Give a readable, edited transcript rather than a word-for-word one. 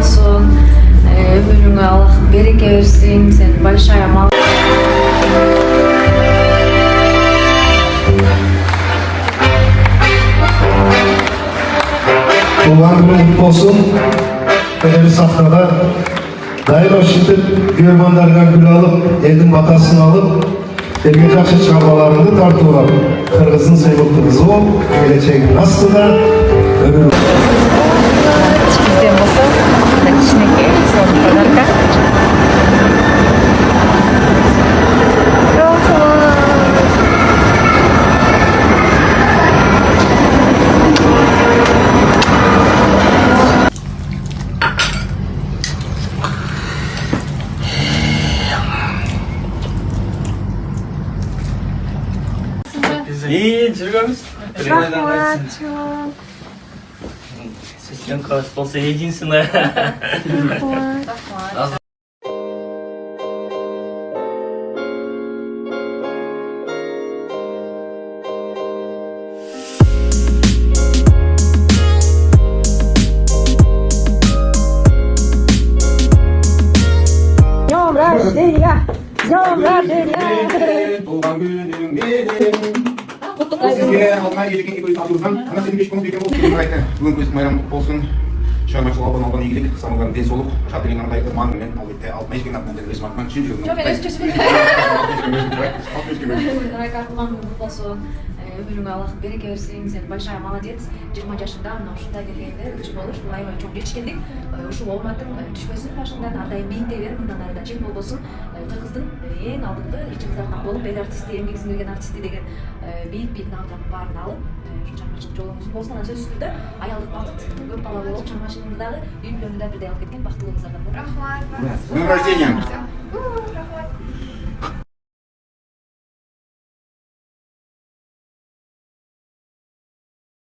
болсун. Ömrüňe Allah bereke bersin. Sen большая молодец. Tuğan günü kutlu olsun. Böyle bir sahnada daima şiddet görmanlardan gül alıp, elin batasını alıp, elge жақсы çabalarını tartılar. Kırgız'ın sevgili kızı o, geleceğin nasıl da ömür. Bizden bolsa, кичинекей сонун подарка. İyi, 즐거웠어. Рахмат. Сестренка остался единственная. Днём рождения! Днём рождения! Tuğan günün benim. Sizge halkına gelirken ilk atılırsan, ana senin beş konu birken olsun. Bugün kızık bayram kutlu olsun. Шығармашылық алған игілік, самалған денсаулық, шатырыңнан қайғы маңымен, албетте алтын ешкен атынан өз маңынан шын жүргін. Жоқ, мен өз төсімін. Райкартылған күн болсын. Ömrüňe Allah bereke bersin. Sen большая молодец. 20 жашында мына ушундай келгенде үч болуш, бул аябай чоң жетишкендик. Ушул олматтың түшпөсүн башыңдан ар дайым бийиктей бер, мындан ары да чек болбосун. Кыргыздын эң алдыңкы ичимиздардан болуп, эл артисти, эмгек сиңирген артисти деген бийик наградалардын баарын алып, чаңгачылык жолуңуз болсун. Анан сөз үстүндө аялдык бакыт, көп бала болуп, чаңгачылыгында дагы үй бүлөнү да бирдей алып кеткен бактылуу кыздардан болот. С днем рождения!